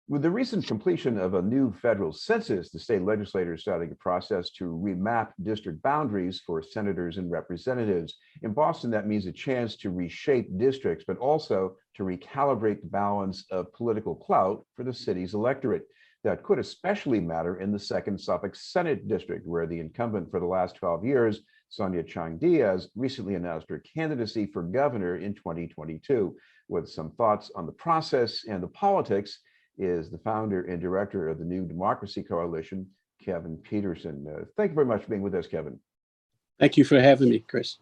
With the recent completion of a new federal census, the state legislature is starting a process to remap district boundaries for senators and representatives. In Boston, that means a chance to reshape districts, but also to recalibrate the balance of political clout for the city's electorate. That could especially matter in the second Suffolk Senate District, where the incumbent for the last 12 years, Sonia Chang-Díaz, recently announced her candidacy for governor in 2022. With some thoughts on the process and the politics is the founder and director of the New Democracy Coalition, Kevin Peterson. Thank you very much for being with us, Kevin. Thank you for having me, Chris.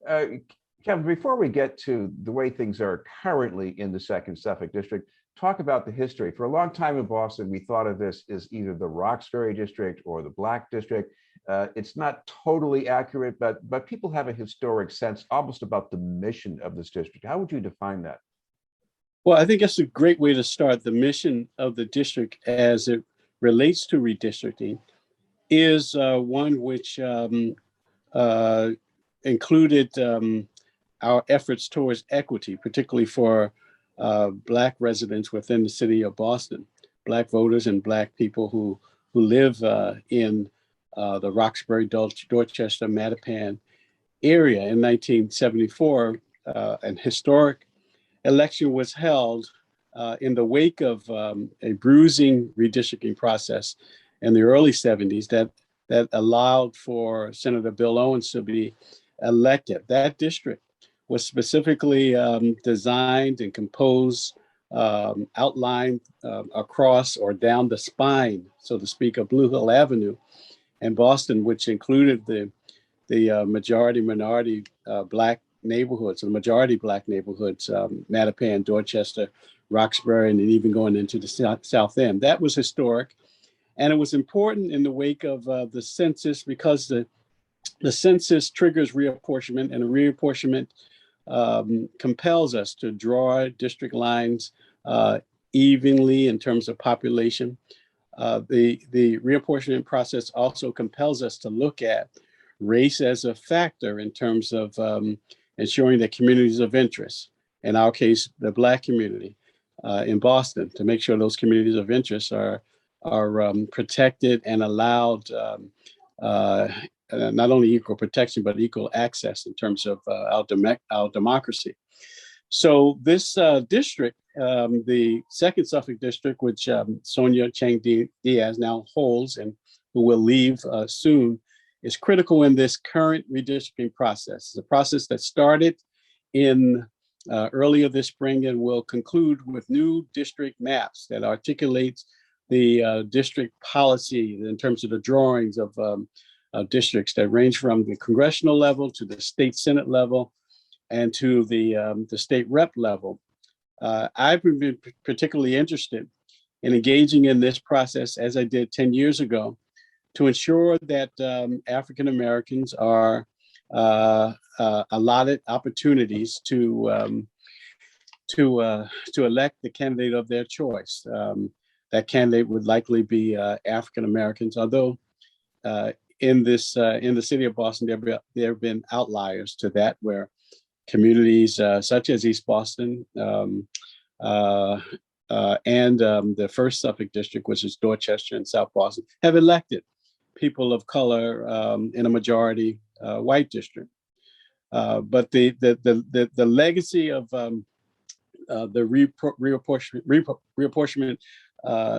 Kevin, before we get to the way things are currently in the second Suffolk District, talk about the history. For a long time in Boston, we thought of this as either the Roxbury District or the Black District. It's not totally accurate, but people have a historic sense almost about the mission of this district. How would you define that? Well, I think that's a great way to start. The mission of the district as it relates to redistricting is one which included our efforts towards equity, particularly for Black residents within the city of Boston, Black voters and Black people who live in the Roxbury, Dorchester, Mattapan area. In 1974, an historic election was held in the wake of a bruising redistricting process in the early 70s that allowed for Senator Bill Owens to be elected. That district was specifically designed and composed, outlined across or down the spine, so to speak, of Blue Hill Avenue in Boston, which included the majority minority Black neighborhoods, the majority Black neighborhoods, Mattapan, Dorchester, Roxbury, and even going into the South End. That was historic. And it was important in the wake of the census because the census triggers reapportionment, and a reapportionment compels us to draw district lines evenly in terms of population. The reapportionment process also compels us to look at race as a factor in terms of ensuring that communities of interest, in our case, the Black community in Boston, to make sure those communities of interest are protected and allowed not only equal protection, but equal access in terms of our democracy. So this district, the second Suffolk District, which Sonia Chang-Díaz now holds and who will leave soon, is critical in this current redistricting process. It's a process that started in earlier this spring and will conclude with new district maps that articulates the district policy in terms of the drawings of districts that range from the congressional level to the state Senate level and to the state rep level. I've been particularly interested in engaging in this process, as I did 10 years ago, to ensure that African Americans are allotted opportunities to elect the candidate of their choice. That candidate would likely be African Americans, although in the city of Boston, there have been outliers to that, where communities such as East Boston and the first Suffolk District, which is Dorchester and South Boston, have elected people of color in a majority white district. But the legacy of the reapportionment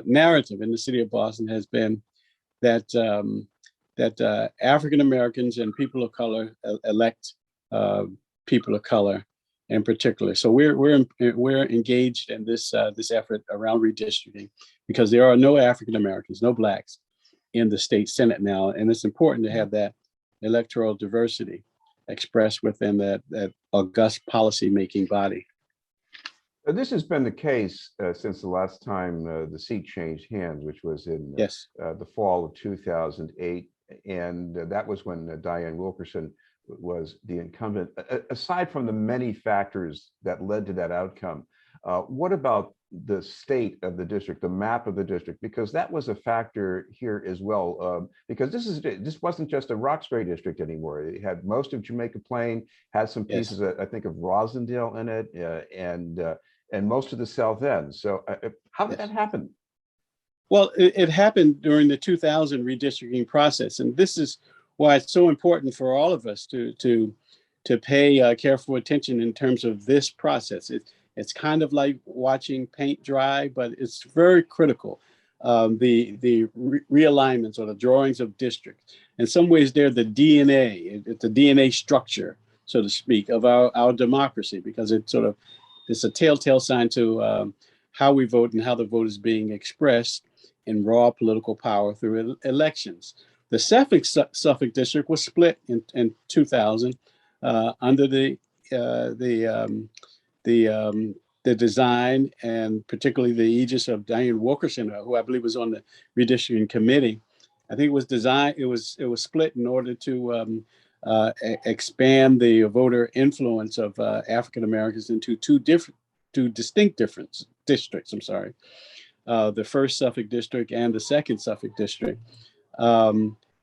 narrative in the city of Boston has been that African Americans and people of color elect people of color in particular. So we're engaged in this effort around redistricting because there are no African Americans, no Blacks in the state Senate now, and it's important to have that electoral diversity expressed within that august policy-making body. This has been the case since the last time the seat changed hands, which was in the fall of 2008. And that was when Diane Wilkerson was the incumbent. Aside from the many factors that led to that outcome, what about the state of the district, the map of the district? Because that was a factor here as well. Because this wasn't just a Roxbury district anymore. It had most of Jamaica Plain, had some pieces, I think, of Rosendale in it, and and most of the South End. So how did Yes. that happen? Well, it happened during the 2000 redistricting process, and this is why it's so important for all of us to pay careful attention in terms of this process. It's kind of like watching paint dry, but it's very critical. The realignments or the drawings of districts. In some ways, they're the DNA. It's the DNA structure, so to speak, of our democracy, because it's a telltale sign to how we vote and how the vote is being expressed in raw political power through elections. The Suffolk District was split in 2000 under the design and particularly the aegis of Diane Wilkerson, who I believe was on the redistricting committee. I think it was designed. It was split in order to expand the voter influence of African Americans into two distinct different districts. I'm sorry, the first Suffolk District and the second Suffolk District.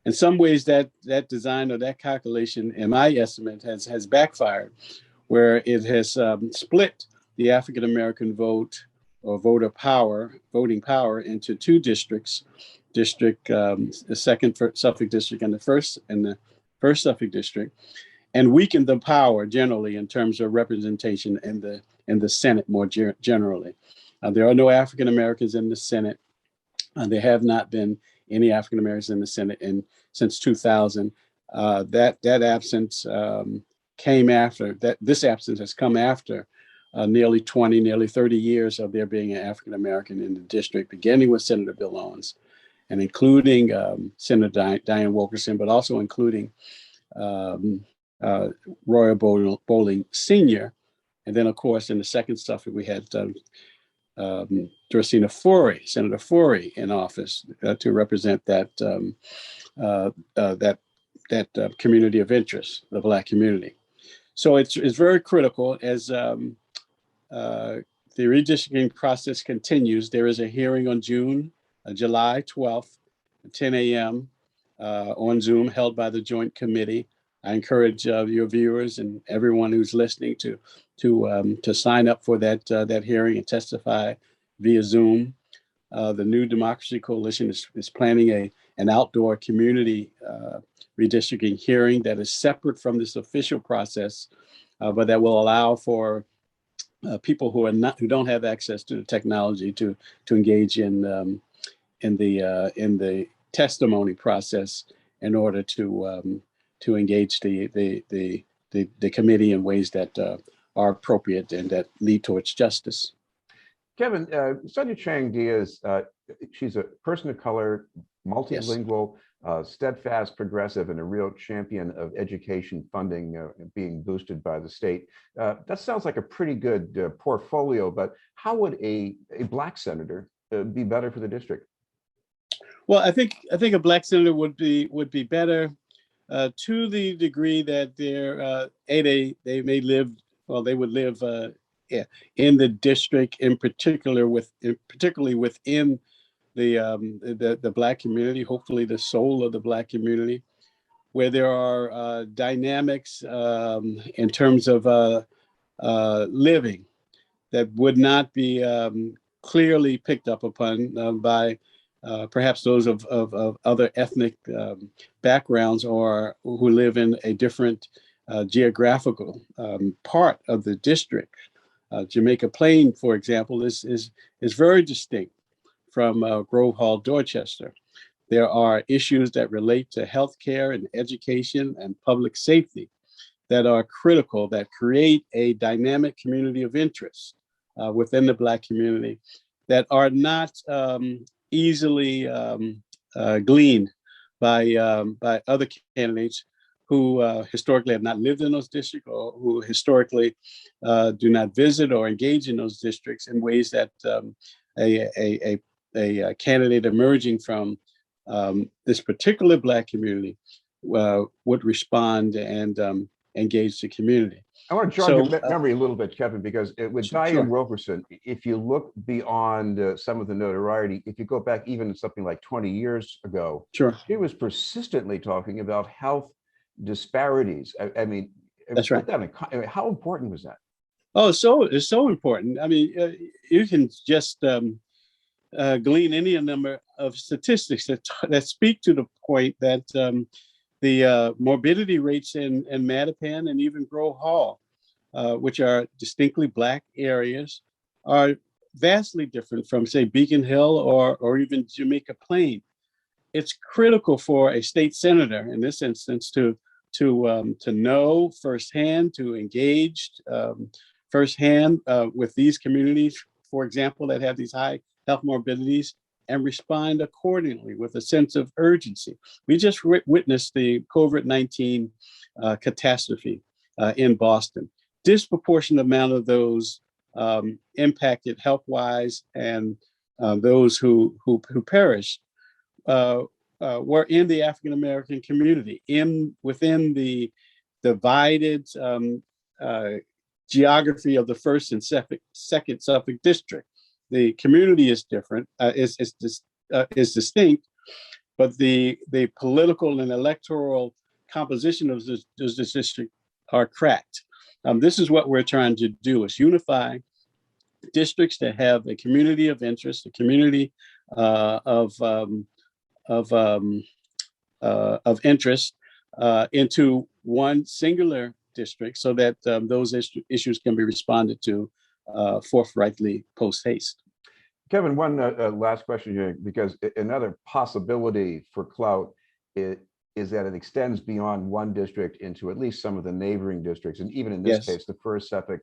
In some ways, that design or that calculation, in my estimate, has backfired, where it has split the African American vote or voting power into two districts, the second Suffolk District and the first Suffolk District, and weakened the power generally in terms of representation in the Senate more generally. There are no African Americans in the Senate. There have not been any African Americans in the Senate since 2000. That absence came after that. This absence has come after nearly 30 years of there being an African American in the district, beginning with Senator Bill Owens, and including Senator Diane Wilkerson, but also including Roy Bowling Sr. And then, of course, in the second Suffolk, we had Senator Forey in office to represent that community of interest, the Black community. So it's very critical as the redistricting process continues. There is a hearing on July 12th, at 10 a.m. On Zoom, held by the Joint Committee. I encourage your viewers and everyone who's listening to sign up for that hearing and testify via Zoom. The New Democracy Coalition is planning an outdoor community redistricting hearing that is separate from this official process, but that will allow for people who don't have access to the technology to engage in the testimony process in order to engage the committee in ways that are appropriate and that lead towards justice. Kevin, Sonia Chang-Díaz, she's a person of color, multilingual, steadfast progressive, and a real champion of education funding being boosted by the state. That sounds like a pretty good portfolio, but how would a Black senator be better for the district? Well, I think a Black senator would be better to the degree that they would live in the district, particularly within the Black community, hopefully the soul of the Black community, where there are dynamics in terms of living that would not be clearly picked up upon by perhaps those of other ethnic backgrounds or who live in a different geographical part of the district. Jamaica Plain, for example, is very distinct from Grove Hall, Dorchester. There are issues that relate to healthcare and education and public safety that are critical, that create a dynamic community of interest within the Black community that are not easily gleaned by other candidates who historically have not lived in those districts or who historically do not visit or engage in those districts in ways that a candidate emerging from this particular Black community would respond and engage the community. I want to jog your memory a little bit, Kevin, because with Diane Wilkerson, if you look beyond some of the notoriety, if you go back even something like 20 years ago, she was persistently talking about health disparities. I mean, that's right. How important was that? Oh, so it's so important. I mean, you can just glean any number of statistics that speak to the point that the morbidity rates in Mattapan and even Grove Hall, which are distinctly Black areas, are vastly different from, say, Beacon Hill or even Jamaica Plain. It's critical for a state senator in this instance to know firsthand, to engage firsthand with these communities, for example, that have these high health morbidities, and respond accordingly with a sense of urgency. We just witnessed the COVID-19 catastrophe in Boston. Disproportionate amount of those impacted health-wise and those who perished were in the African American community, within the divided geography of the first and second Suffolk district. The community is different, is distinct, but the political and electoral composition of this district are cracked. This is what we're trying to do: is unify districts that have a community of interest, a community of interest into one singular district, so that those issues can be responded to forthrightly post haste. Kevin, one last question here, because another possibility for Clout is that it extends beyond one district into at least some of the neighboring districts. And even in this case, the first Suffolk,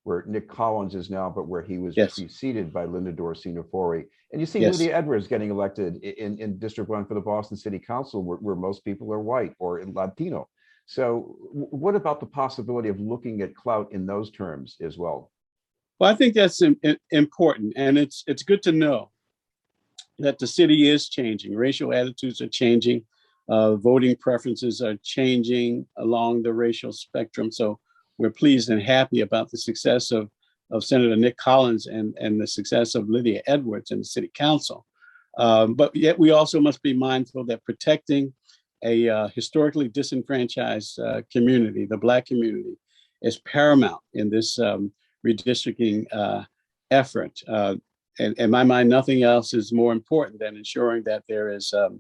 where Nick Collins is now, but where he was preceded by Linda Dorsey-Nefori. And you see Lydia Edwards getting elected in District 1 for the Boston City Council, where most people are white or Latino. So what about the possibility of looking at Clout in those terms as well? Well, I think that's important. And it's good to know that the city is changing. Racial attitudes are changing. Voting preferences are changing along the racial spectrum. So we're pleased and happy about the success of Senator Nick Collins and the success of Lydia Edwards in the city council. But yet we also must be mindful that protecting a historically disenfranchised community, the Black community, is paramount in this redistricting effort. And in my mind, nothing else is more important than ensuring that there is a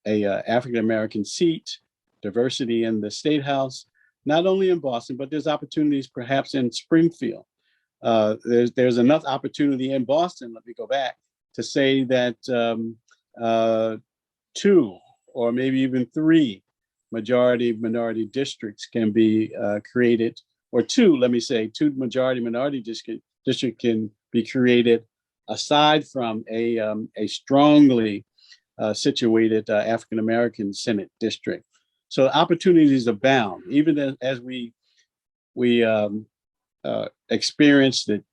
African American seat, diversity in the state house, not only in Boston, but there's opportunities perhaps in Springfield. There's enough opportunity in Boston, let me go back, to say that 2 or maybe even 3 majority-minority districts can be created, or 2, let me say, 2 majority-minority district can be created aside from a strongly situated African American Senate district. So opportunities abound, even as we experience the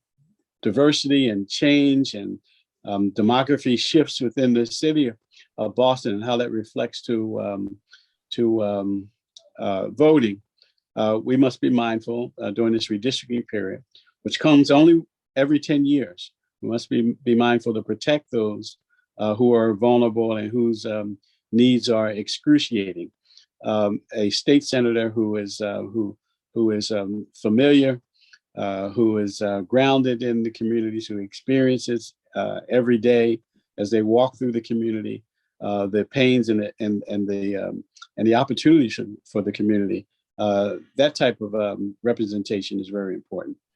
diversity and change and demography shifts within the city of Boston, and how that reflects to voting. We must be mindful during this redistricting period, which comes only every 10 years. We must be mindful to protect those who are vulnerable and whose needs are excruciating. A state senator who is familiar, who is grounded in the communities, who experiences every day as they walk through the community, the pains and the opportunities for the community. That type of representation is very important.